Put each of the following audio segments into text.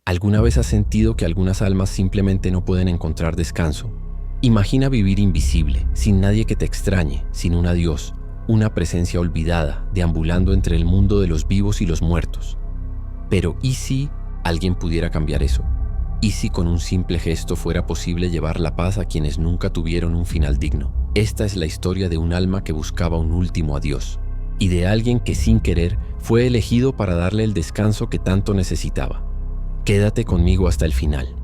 ¿Alguna vez has sentido que algunas almas simplemente no pueden encontrar descanso? Imagina vivir invisible, sin nadie que te extrañe, sin un adiós, una presencia olvidada, deambulando entre el mundo de los vivos y los muertos. Pero ¿y si alguien pudiera cambiar eso? ¿Y si con un simple gesto fuera posible llevar la paz a quienes nunca tuvieron un final digno? Esta es la historia de un alma que buscaba un último adiós, y de alguien que sin querer fue elegido para darle el descanso que tanto necesitaba. Quédate conmigo hasta el final,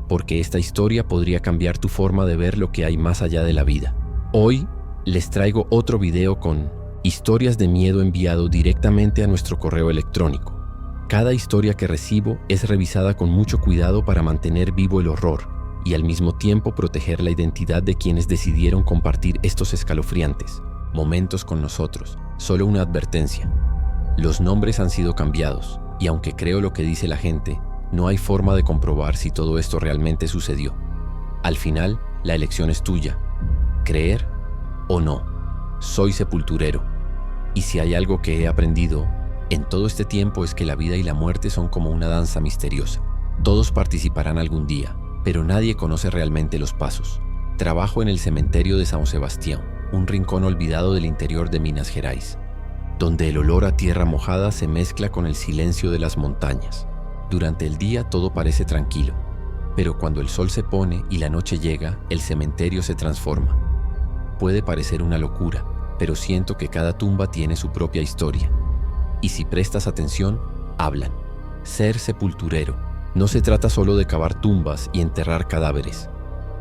porque esta historia podría cambiar tu forma de ver lo que hay más allá de la vida. Hoy les traigo otro video con historias de miedo enviado directamente a nuestro correo electrónico. Cada historia que recibo es revisada con mucho cuidado para mantener vivo el horror y al mismo tiempo proteger la identidad de quienes decidieron compartir estos escalofriantes momentos con nosotros. Solo una advertencia: los nombres han sido cambiados, y aunque creo lo que dice la gente, no hay forma de comprobar si todo esto realmente sucedió. Al final, la elección es tuya: creer o no. Soy sepulturero, y si hay algo que he aprendido en todo este tiempo es que la vida y la muerte son como una danza misteriosa. Todos participarán algún día, pero nadie conoce realmente los pasos. Trabajo en el cementerio de São Sebastião, un rincón olvidado del interior de Minas Gerais, donde el olor a tierra mojada se mezcla con el silencio de las montañas. Durante el día todo parece tranquilo, pero cuando el sol se pone y la noche llega, el cementerio se transforma. Puede parecer una locura, pero siento que cada tumba tiene su propia historia. Y si prestas atención, hablan. Ser sepulturero no se trata solo de cavar tumbas y enterrar cadáveres.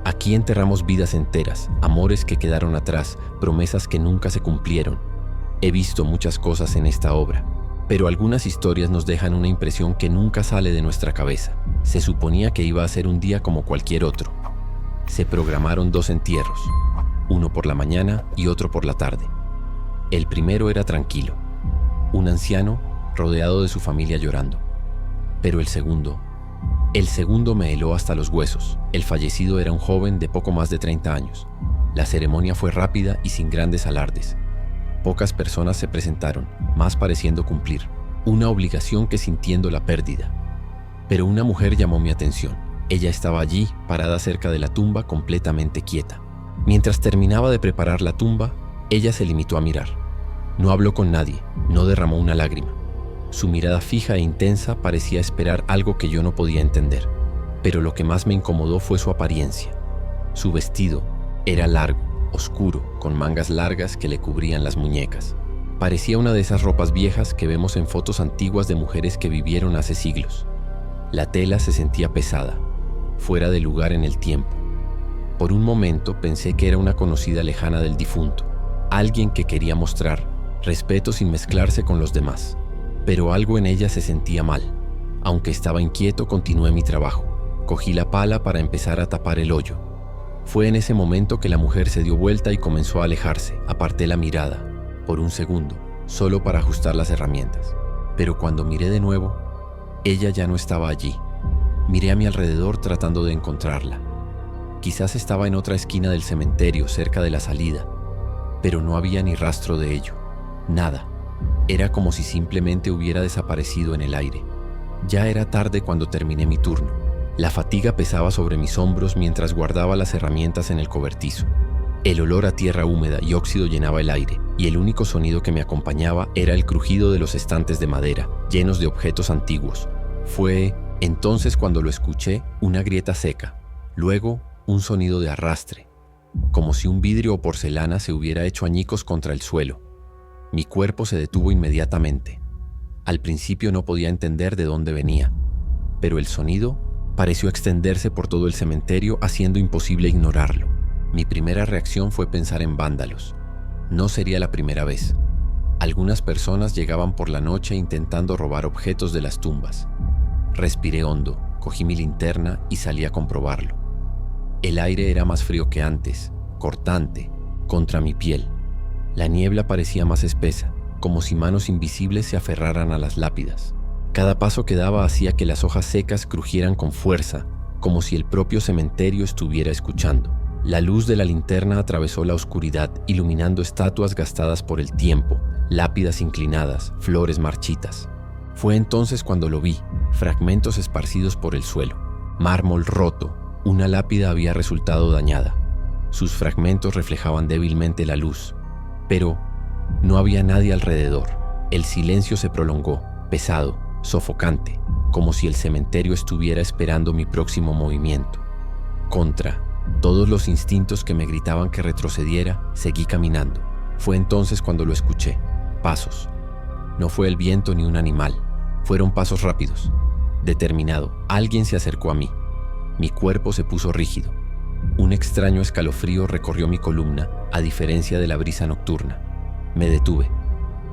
Aquí enterramos vidas enteras, amores que quedaron atrás, promesas que nunca se cumplieron. He visto muchas cosas en esta obra, pero algunas historias nos dejan una impresión que nunca sale de nuestra cabeza. Se suponía que iba a ser un día como cualquier otro. Se programaron 2 entierros, uno por la mañana y otro por la tarde. El primero era tranquilo, un anciano rodeado de su familia llorando. Pero el segundo me heló hasta los huesos. El fallecido era un joven de poco más de 30 años. La ceremonia fue rápida y sin grandes alardes. Pocas personas se presentaron, más pareciendo cumplir una obligación que sintiendo la pérdida. Pero una mujer llamó mi atención. Ella estaba allí, parada cerca de la tumba, completamente quieta. Mientras terminaba de preparar la tumba, ella se limitó a mirar. No habló con nadie, no derramó una lágrima. Su mirada fija e intensa parecía esperar algo que yo no podía entender. Pero lo que más me incomodó fue su apariencia. Su vestido era largo, oscuro, con mangas largas que le cubrían las muñecas. Parecía una de esas ropas viejas que vemos en fotos antiguas de mujeres que vivieron hace siglos. La tela se sentía pesada, fuera de lugar en el tiempo. Por un momento pensé que era una conocida lejana del difunto, alguien que quería mostrar respeto sin mezclarse con los demás. Pero algo en ella se sentía mal. Aunque estaba inquieto, continué mi trabajo. Cogí la pala para empezar a tapar el hoyo. Fue en ese momento que la mujer se dio vuelta y comenzó a alejarse. Aparté la mirada, por un segundo, solo para ajustar las herramientas. Pero cuando miré de nuevo, ella ya no estaba allí. Miré a mi alrededor tratando de encontrarla. Quizás estaba en otra esquina del cementerio, cerca de la salida, pero no había ni rastro de ello. Nada. Era como si simplemente hubiera desaparecido en el aire. Ya era tarde cuando terminé mi turno. La fatiga pesaba sobre mis hombros mientras guardaba las herramientas en el cobertizo. El olor a tierra húmeda y óxido llenaba el aire, y el único sonido que me acompañaba era el crujido de los estantes de madera, llenos de objetos antiguos. Fue entonces cuando lo escuché, una grieta seca. Luego, un sonido de arrastre, como si un vidrio o porcelana se hubiera hecho añicos contra el suelo. Mi cuerpo se detuvo inmediatamente. Al principio no podía entender de dónde venía, pero el sonido pareció extenderse por todo el cementerio, haciendo imposible ignorarlo. Mi primera reacción fue pensar en vándalos. No sería la primera vez. Algunas personas llegaban por la noche intentando robar objetos de las tumbas. Respiré hondo, cogí mi linterna y salí a comprobarlo. El aire era más frío que antes, cortante, contra mi piel. La niebla parecía más espesa, como si manos invisibles se aferraran a las lápidas. Cada paso que daba hacía que las hojas secas crujieran con fuerza, como si el propio cementerio estuviera escuchando. La luz de la linterna atravesó la oscuridad, iluminando estatuas gastadas por el tiempo, lápidas inclinadas, flores marchitas. Fue entonces cuando lo vi, fragmentos esparcidos por el suelo, mármol roto, una lápida había resultado dañada. Sus fragmentos reflejaban débilmente la luz, pero no había nadie alrededor. El silencio se prolongó, pesado, sofocante, como si el cementerio estuviera esperando mi próximo movimiento. Contra todos los instintos que me gritaban que retrocediera, seguí caminando. Fue entonces cuando lo escuché. Pasos. No fue el viento ni un animal. Fueron pasos rápidos. Determinado, alguien se acercó a mí. Mi cuerpo se puso rígido. Un extraño escalofrío recorrió mi columna, a diferencia de la brisa nocturna. Me detuve.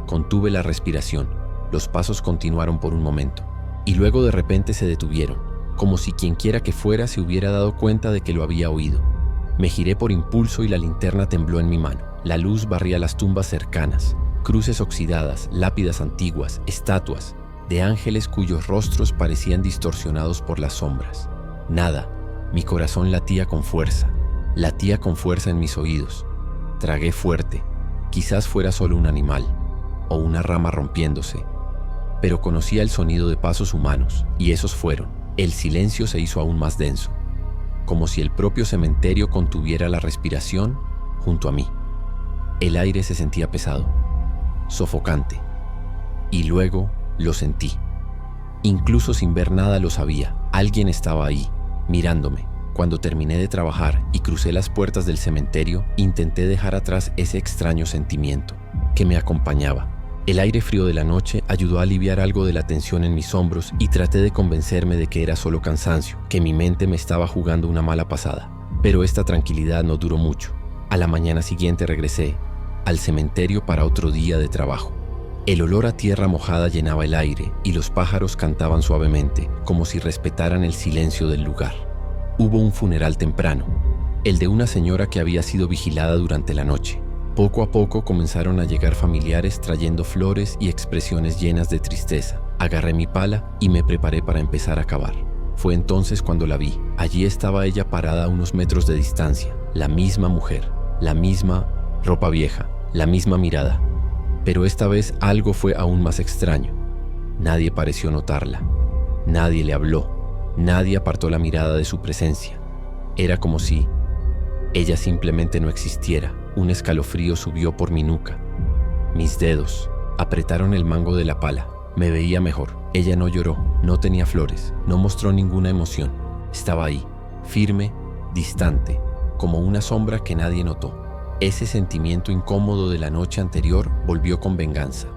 Contuve la respiración. Los pasos continuaron por un momento, y luego de repente se detuvieron, como si quienquiera que fuera se hubiera dado cuenta de que lo había oído. Me giré por impulso y la linterna tembló en mi mano. La luz barría las tumbas cercanas, cruces oxidadas, lápidas antiguas, estatuas, de ángeles cuyos rostros parecían distorsionados por las sombras. Nada. Mi corazón latía con fuerza en mis oídos. Tragué fuerte. Quizás fuera solo un animal, o una rama rompiéndose, pero conocía el sonido de pasos humanos, y esos fueron. El silencio se hizo aún más denso, como si el propio cementerio contuviera la respiración junto a mí. El aire se sentía pesado, sofocante, y luego lo sentí. Incluso sin ver nada lo sabía. Alguien estaba ahí, mirándome. Cuando terminé de trabajar y crucé las puertas del cementerio, intenté dejar atrás ese extraño sentimiento que me acompañaba. El aire frío de la noche ayudó a aliviar algo de la tensión en mis hombros y traté de convencerme de que era solo cansancio, que mi mente me estaba jugando una mala pasada. Pero esta tranquilidad no duró mucho. A la mañana siguiente regresé al cementerio para otro día de trabajo. El olor a tierra mojada llenaba el aire y los pájaros cantaban suavemente, como si respetaran el silencio del lugar. Hubo un funeral temprano, el de una señora que había sido vigilada durante la noche. Poco a poco comenzaron a llegar familiares trayendo flores y expresiones llenas de tristeza. Agarré mi pala y me preparé para empezar a cavar. Fue entonces cuando la vi. Allí estaba ella parada a unos metros de distancia, la misma mujer, la misma ropa vieja, la misma mirada. Pero esta vez algo fue aún más extraño. Nadie pareció notarla. Nadie le habló. Nadie apartó la mirada de su presencia. Era como si ella simplemente no existiera. Un escalofrío subió por mi nuca. Mis dedos apretaron el mango de la pala. Me veía mejor. Ella no lloró, no tenía flores, no mostró ninguna emoción. Estaba ahí, firme, distante, como una sombra que nadie notó. Ese sentimiento incómodo de la noche anterior volvió con venganza.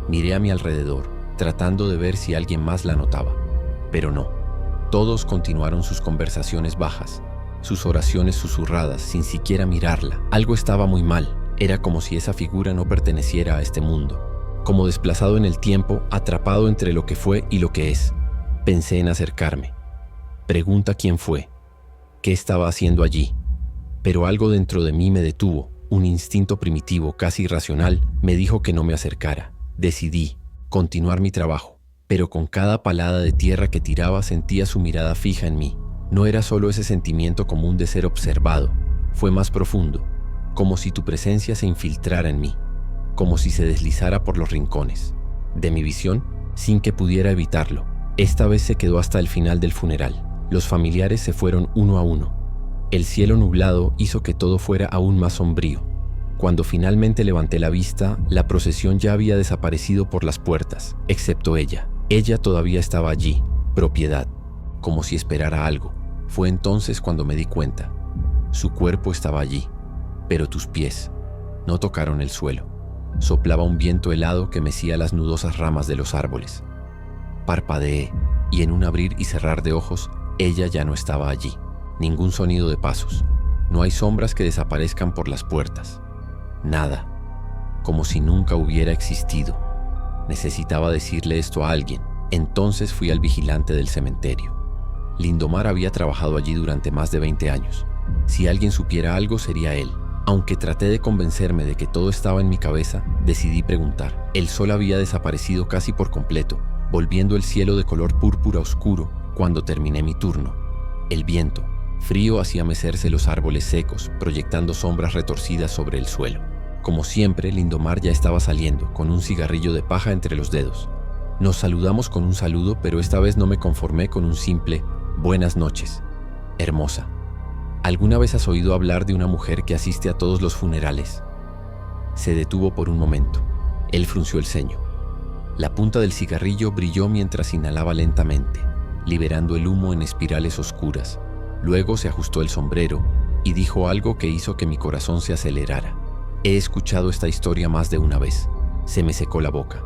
Miré a mi alrededor, tratando de ver si alguien más la notaba. Pero no. Todos continuaron sus conversaciones bajas, sus oraciones susurradas, sin siquiera mirarla. Algo estaba muy mal. Era como si esa figura no perteneciera a este mundo. Como desplazado en el tiempo, atrapado entre lo que fue y lo que es. Pensé en acercarme. Pregunta quién fue. ¿Qué estaba haciendo allí? Pero algo dentro de mí me detuvo. Un instinto primitivo, casi irracional, me dijo que no me acercara. Decidí continuar mi trabajo, pero con cada palada de tierra que tiraba sentía su mirada fija en mí. No era solo ese sentimiento común de ser observado, fue más profundo, como si tu presencia se infiltrara en mí, como si se deslizara por los rincones de mi visión sin que pudiera evitarlo. Esta vez se quedó hasta el final del funeral. Los familiares se fueron uno a uno. El cielo nublado hizo que todo fuera aún más sombrío. Cuando finalmente levanté la vista, la procesión ya había desaparecido por las puertas, excepto ella. Ella todavía estaba allí, propiedad, como si esperara algo. Fue entonces cuando me di cuenta. Su cuerpo estaba allí, pero tus pies no tocaron el suelo. Soplaba un viento helado que mecía las nudosas ramas de los árboles. Parpadeé, y en un abrir y cerrar de ojos, ella ya no estaba allí. Ningún sonido de pasos. No hay sombras que desaparezcan por las puertas. Nada. Como si nunca hubiera existido. Necesitaba decirle esto a alguien. Entonces fui al vigilante del cementerio. Lindomar había trabajado allí durante más de 20 años. Si alguien supiera algo, sería él. Aunque traté de convencerme de que todo estaba en mi cabeza, decidí preguntar. El sol había desaparecido casi por completo, volviendo el cielo de color púrpura oscuro cuando terminé mi turno. El viento frío hacía mecerse los árboles secos, proyectando sombras retorcidas sobre el suelo. Como siempre, Lindomar ya estaba saliendo, con un cigarrillo de paja entre los dedos. Nos saludamos con un saludo, pero esta vez no me conformé con un simple buenas noches. Hermosa, ¿alguna vez has oído hablar de una mujer que asiste a todos los funerales? Se detuvo por un momento. Él frunció el ceño. La punta del cigarrillo brilló mientras inhalaba lentamente, liberando el humo en espirales oscuras. Luego se ajustó el sombrero y dijo algo que hizo que mi corazón se acelerara. He escuchado esta historia más de una vez. Se me secó la boca.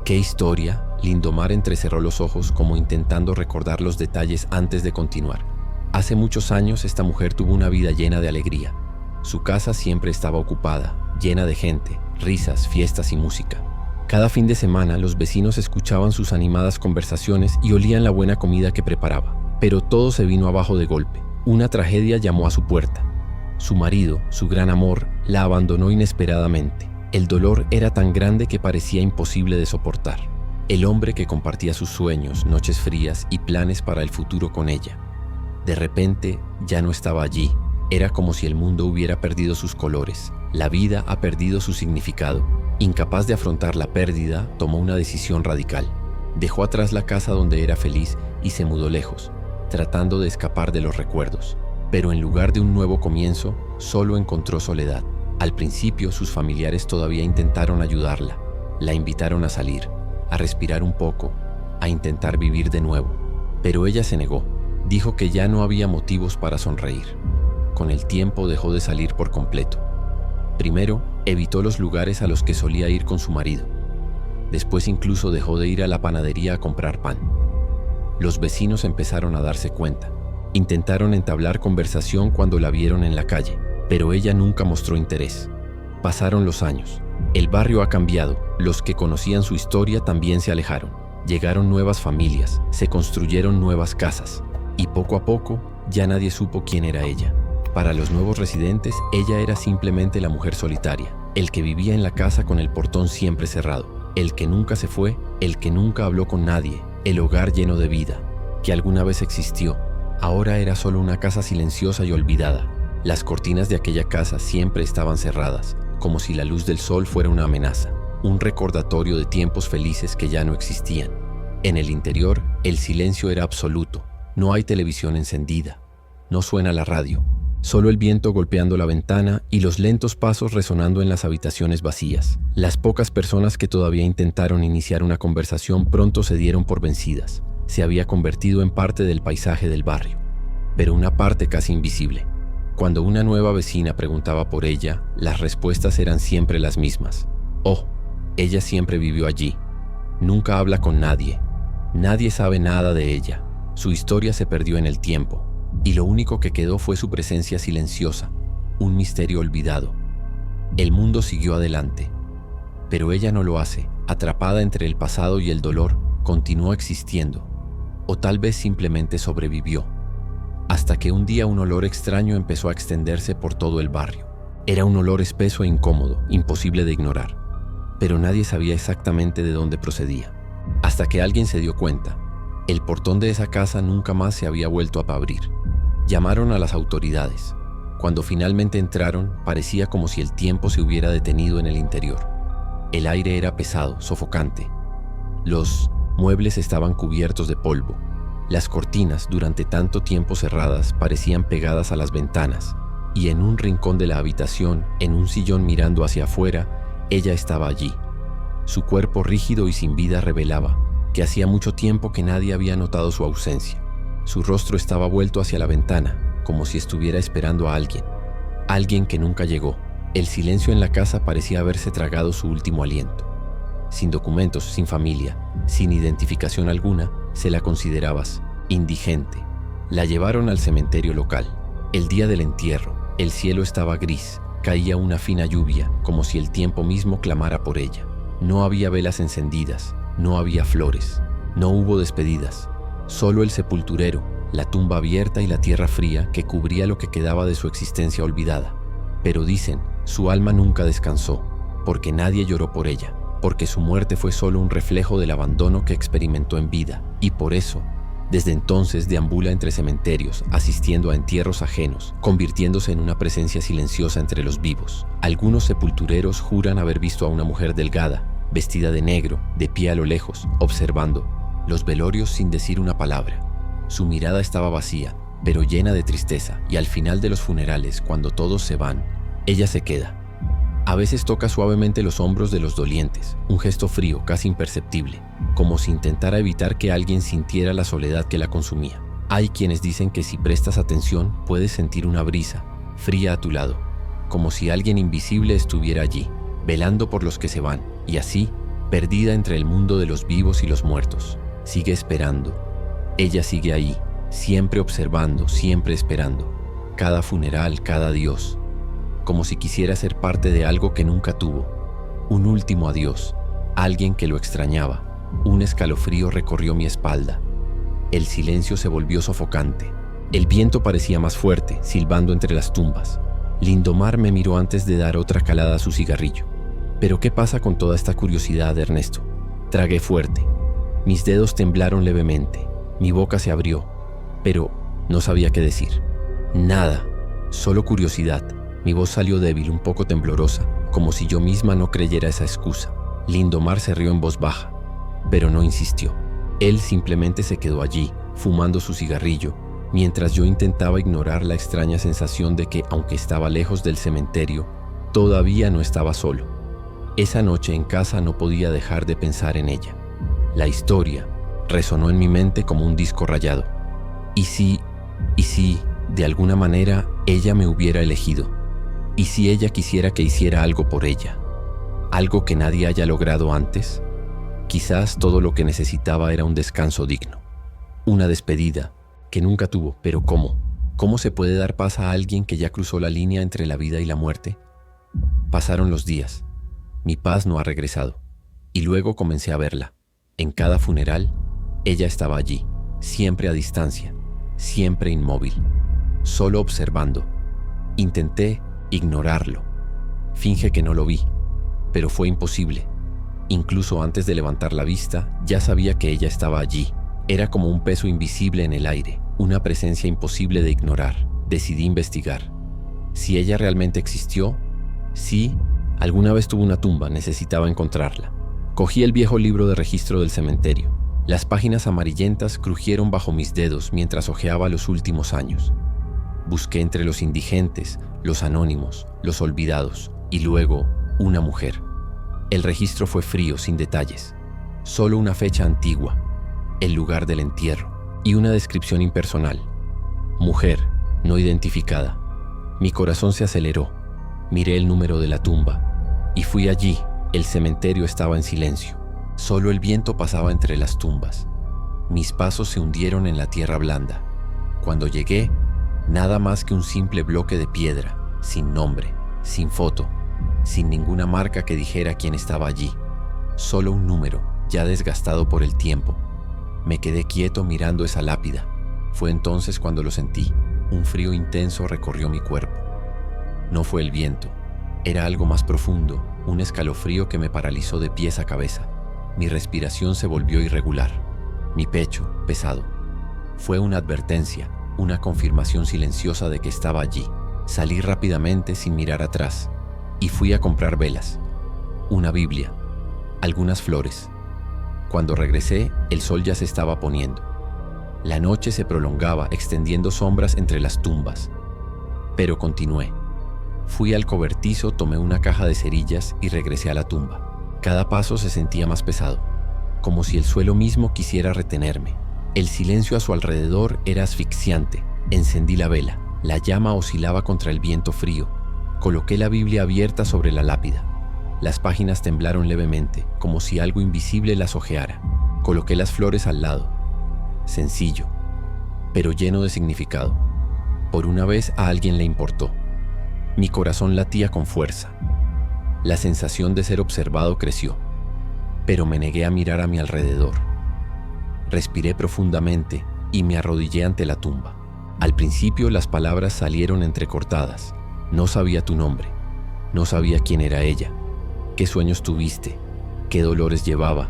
¿Qué historia? Lindomar entrecerró los ojos como intentando recordar los detalles antes de continuar. Hace muchos años esta mujer tuvo una vida llena de alegría. Su casa siempre estaba ocupada, llena de gente, risas, fiestas y música. Cada fin de semana los vecinos escuchaban sus animadas conversaciones y olían la buena comida que preparaba. Pero todo se vino abajo de golpe. Una tragedia llamó a su puerta. Su marido, su gran amor, la abandonó inesperadamente. El dolor era tan grande que parecía imposible de soportar. El hombre que compartía sus sueños, noches frías y planes para el futuro con ella. De repente, ya no estaba allí. Era como si el mundo hubiera perdido sus colores. La vida ha perdido su significado. Incapaz de afrontar la pérdida, tomó una decisión radical. Dejó atrás la casa donde era feliz y se mudó lejos, tratando de escapar de los recuerdos. Pero en lugar de un nuevo comienzo, solo encontró soledad. Al principio, sus familiares todavía intentaron ayudarla. La invitaron a salir, a respirar un poco, a intentar vivir de nuevo. Pero ella se negó. Dijo que ya no había motivos para sonreír. Con el tiempo dejó de salir por completo. Primero, evitó los lugares a los que solía ir con su marido. Después incluso dejó de ir a la panadería a comprar pan. Los vecinos empezaron a darse cuenta. Intentaron entablar conversación cuando la vieron en la calle, pero ella nunca mostró interés. Pasaron los años. El barrio ha cambiado. Los que conocían su historia también se alejaron. Llegaron nuevas familias, se construyeron nuevas casas. Y poco a poco, ya nadie supo quién era ella. Para los nuevos residentes, ella era simplemente la mujer solitaria, el que vivía en la casa con el portón siempre cerrado, el que nunca se fue, el que nunca habló con nadie, el hogar lleno de vida, que alguna vez existió. Ahora era solo una casa silenciosa y olvidada. Las cortinas de aquella casa siempre estaban cerradas, como si la luz del sol fuera una amenaza, un recordatorio de tiempos felices que ya no existían. En el interior, el silencio era absoluto. No hay televisión encendida, no suena la radio, solo el viento golpeando la ventana y los lentos pasos resonando en las habitaciones vacías. Las pocas personas que todavía intentaron iniciar una conversación pronto se dieron por vencidas. Se había convertido en parte del paisaje del barrio, pero una parte casi invisible. Cuando una nueva vecina preguntaba por ella, las respuestas eran siempre las mismas. Oh, ella siempre vivió allí. Nunca habla con nadie. Nadie sabe nada de ella. Su historia se perdió en el tiempo, y lo único que quedó fue su presencia silenciosa, un misterio olvidado. El mundo siguió adelante, pero ella no lo hace. Atrapada entre el pasado y el dolor, continuó existiendo, o tal vez simplemente sobrevivió. Hasta que un día un olor extraño empezó a extenderse por todo el barrio. Era un olor espeso e incómodo, imposible de ignorar, pero nadie sabía exactamente de dónde procedía. Hasta que alguien se dio cuenta. El portón de esa casa nunca más se había vuelto a abrir. Llamaron a las autoridades. Cuando finalmente entraron, parecía como si el tiempo se hubiera detenido en el interior. El aire era pesado, sofocante. Los muebles estaban cubiertos de polvo. Las cortinas, durante tanto tiempo cerradas, parecían pegadas a las ventanas, y en un rincón de la habitación, en un sillón mirando hacia afuera, ella estaba allí. Su cuerpo rígido y sin vida revelaba que hacía mucho tiempo que nadie había notado su ausencia. Su rostro estaba vuelto hacia la ventana, como si estuviera esperando a alguien que nunca llegó. El silencio en la casa parecía haberse tragado su último aliento. Sin documentos, sin familia, sin identificación alguna, se la considerabas indigente. La llevaron al cementerio local. El día del entierro, el cielo estaba gris, caía una fina lluvia, como si el tiempo mismo clamara por ella. No había velas encendidas, no había flores, no hubo despedidas, solo el sepulturero, la tumba abierta y la tierra fría que cubría lo que quedaba de su existencia olvidada. Pero dicen, su alma nunca descansó, porque nadie lloró por ella, porque su muerte fue solo un reflejo del abandono que experimentó en vida, y por eso, desde entonces deambula entre cementerios, asistiendo a entierros ajenos, convirtiéndose en una presencia silenciosa entre los vivos. Algunos sepultureros juran haber visto a una mujer delgada, vestida de negro, de pie a lo lejos, observando los velorios sin decir una palabra. Su mirada estaba vacía, pero llena de tristeza, y al final de los funerales, cuando todos se van, ella se queda. A veces toca suavemente los hombros de los dolientes, un gesto frío, casi imperceptible, como si intentara evitar que alguien sintiera la soledad que la consumía. Hay quienes dicen que si prestas atención puedes sentir una brisa fría a tu lado, como si alguien invisible estuviera allí, velando por los que se van, y así, perdida entre el mundo de los vivos y los muertos. Sigue esperando. Ella sigue ahí, siempre observando, siempre esperando. Cada funeral, cada adiós, como si quisiera ser parte de algo que nunca tuvo. Un último adiós, alguien que lo extrañaba. Un escalofrío recorrió mi espalda. El silencio se volvió sofocante. El viento parecía más fuerte, silbando entre las tumbas. Lindomar me miró antes de dar otra calada a su cigarrillo. ¿Pero qué pasa con toda esta curiosidad, Ernesto? Tragué fuerte. Mis dedos temblaron levemente. Mi boca se abrió, pero no sabía qué decir. Nada, solo curiosidad. Mi voz salió débil, un poco temblorosa, como si yo misma no creyera esa excusa. Lindomar se rió en voz baja, pero no insistió. Él simplemente se quedó allí, fumando su cigarrillo, mientras yo intentaba ignorar la extraña sensación de que, aunque estaba lejos del cementerio, todavía no estaba solo. Esa noche en casa no podía dejar de pensar en ella. La historia resonó en mi mente como un disco rayado. ¿Y si, de alguna manera, ella me hubiera elegido? ¿Y si ella quisiera que hiciera algo por ella? ¿Algo que nadie haya logrado antes? Quizás todo lo que necesitaba era un descanso digno. Una despedida que nunca tuvo, pero ¿cómo? ¿Cómo se puede dar paz a alguien que ya cruzó la línea entre la vida y la muerte? Pasaron los días. Mi paz no ha regresado. Y luego comencé a verla. En cada funeral, ella estaba allí, siempre a distancia, siempre inmóvil, solo observando. Intenté ignorarlo. Finge que no lo vi, pero fue imposible. Incluso antes de levantar la vista, ya sabía que ella estaba allí. Era como un peso invisible en el aire, una presencia imposible de ignorar. Decidí investigar. Si ella realmente existió, sí, alguna vez tuvo una tumba, necesitaba encontrarla. Cogí el viejo libro de registro del cementerio. Las páginas amarillentas crujieron bajo mis dedos mientras hojeaba los últimos años. Busqué entre los indigentes, los anónimos, los olvidados, y luego una mujer. El registro fue frío, sin detalles. Solo una fecha antigua, el lugar del entierro y una descripción impersonal. Mujer, no identificada. Mi corazón se aceleró. Miré el número de la tumba y fui allí. El cementerio estaba en silencio. Solo el viento pasaba entre las tumbas. Mis pasos se hundieron en la tierra blanda. Cuando llegué, nada más que un simple bloque de piedra, sin nombre, sin foto, sin ninguna marca que dijera quién estaba allí. Solo un número, ya desgastado por el tiempo. Me quedé quieto mirando esa lápida. Fue entonces cuando lo sentí. Un frío intenso recorrió mi cuerpo. No fue el viento. Era algo más profundo, un escalofrío que me paralizó de pies a cabeza. Mi respiración se volvió irregular. Mi pecho, pesado. Fue una advertencia, una confirmación silenciosa de que estaba allí. Salí rápidamente sin mirar atrás y fui a comprar velas, una Biblia, algunas flores. Cuando regresé, el sol ya se estaba poniendo. La noche se prolongaba, extendiendo sombras entre las tumbas. Pero continué. Fui al cobertizo, tomé una caja de cerillas y regresé a la tumba. Cada paso se sentía más pesado, como si el suelo mismo quisiera retenerme. El silencio a su alrededor era asfixiante. Encendí la vela. La llama oscilaba contra el viento frío. Coloqué la Biblia abierta sobre la lápida. Las páginas temblaron levemente, como si algo invisible las hojeara. Coloqué las flores al lado. Sencillo, pero lleno de significado. Por una vez a alguien le importó. Mi corazón latía con fuerza. La sensación de ser observado creció, pero me negué a mirar a mi alrededor. Respiré profundamente y me arrodillé ante la tumba. Al principio las palabras salieron entrecortadas. No sabía tu nombre, no sabía quién era ella, qué sueños tuviste, qué dolores llevaba,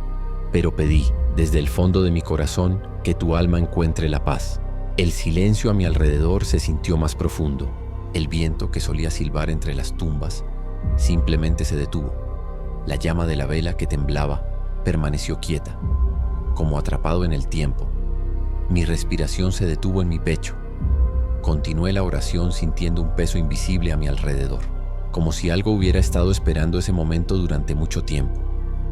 pero pedí, desde el fondo de mi corazón, que tu alma encuentre la paz. El silencio a mi alrededor se sintió más profundo. El viento que solía silbar entre las tumbas simplemente se detuvo. La llama de la vela que temblaba permaneció quieta, como atrapado en el tiempo. Mi respiración se detuvo en mi pecho. Continué la oración sintiendo un peso invisible a mi alrededor, como si algo hubiera estado esperando ese momento durante mucho tiempo.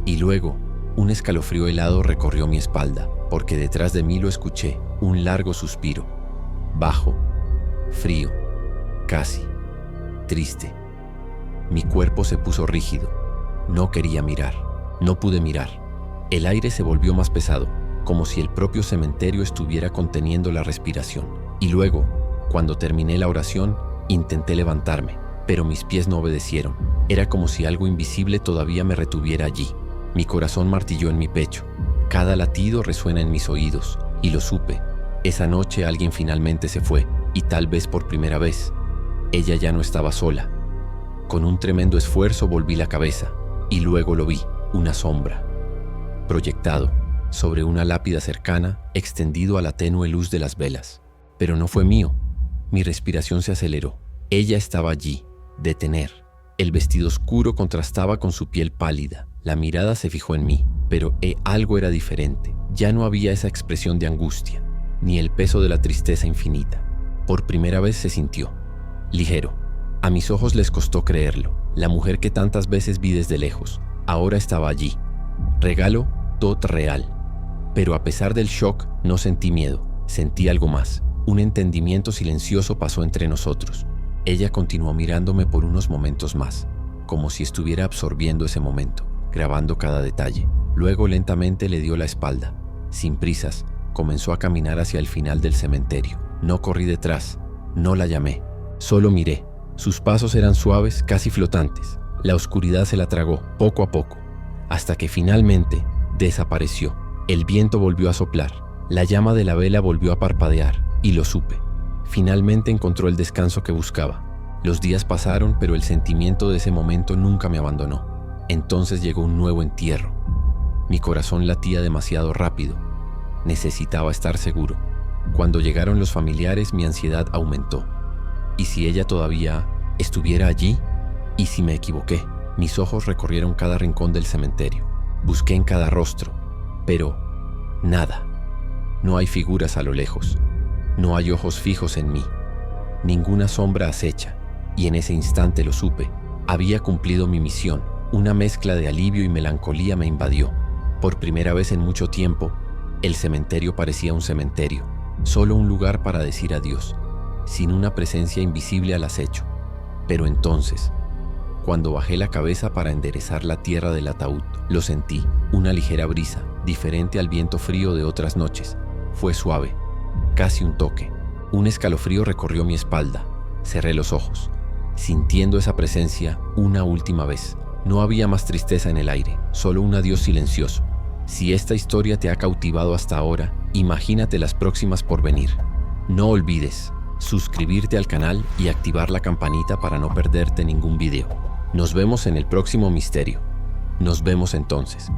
Y luego, un escalofrío helado recorrió mi espalda, porque detrás de mí lo escuché, un largo suspiro, bajo, frío, casi, triste. Mi cuerpo se puso rígido. No quería mirar, no pude mirar. El aire se volvió más pesado, como si el propio cementerio estuviera conteniendo la respiración. Y luego, cuando terminé la oración, intenté levantarme, pero mis pies no obedecieron. Era como si algo invisible todavía me retuviera allí. Mi corazón martilló en mi pecho. Cada latido resuena en mis oídos, y lo supe. Esa noche alguien finalmente se fue, y tal vez por primera vez, ella ya no estaba sola. Con un tremendo esfuerzo volví la cabeza, y luego lo vi, una sombra, proyectado sobre una lápida cercana, extendido a la tenue luz de las velas. Pero no fue mío. Mi respiración se aceleró. Ella estaba allí, de tener. El vestido oscuro contrastaba con su piel pálida. La mirada se fijó en mí, pero algo era diferente. Ya no había esa expresión de angustia, ni el peso de la tristeza infinita. Por primera vez se sintió ligero. A mis ojos les costó creerlo. La mujer que tantas veces vi desde lejos, ahora estaba allí. Regalo tot real. Pero a pesar del shock, no sentí miedo. Sentí algo más. Un entendimiento silencioso pasó entre nosotros. Ella continuó mirándome por unos momentos más, como si estuviera absorbiendo ese momento, grabando cada detalle. Luego lentamente le dio la espalda. Sin prisas, comenzó a caminar hacia el final del cementerio. No corrí detrás, no la llamé, solo miré. Sus pasos eran suaves, casi flotantes. La oscuridad se la tragó, poco a poco, hasta que finalmente desapareció. El viento volvió a soplar, la llama de la vela volvió a parpadear, y lo supe. Finalmente encontró el descanso que buscaba. Los días pasaron, pero el sentimiento de ese momento nunca me abandonó. Entonces llegó un nuevo entierro. Mi corazón latía demasiado rápido. Necesitaba estar seguro. Cuando llegaron los familiares, mi ansiedad aumentó. ¿Y si ella todavía estuviera allí? ¿Y si me equivoqué? Mis ojos recorrieron cada rincón del cementerio. Busqué en cada rostro, pero nada. No hay figuras a lo lejos. No hay ojos fijos en mí. Ninguna sombra acecha. Y en ese instante lo supe. Había cumplido mi misión. Una mezcla de alivio y melancolía me invadió. Por primera vez en mucho tiempo, el cementerio parecía un cementerio. Solo un lugar para decir adiós, sin una presencia invisible al acecho. Pero entonces, cuando bajé la cabeza para enderezar la tierra del ataúd, lo sentí, una ligera brisa, diferente al viento frío de otras noches. Fue suave, casi un toque. Un escalofrío recorrió mi espalda. Cerré los ojos, sintiendo esa presencia una última vez. No había más tristeza en el aire, solo un adiós silencioso. Si esta historia te ha cautivado hasta ahora, imagínate las próximas por venir. No olvides suscribirte al canal y activar la campanita para no perderte ningún video. Nos vemos en el próximo misterio. Nos vemos entonces.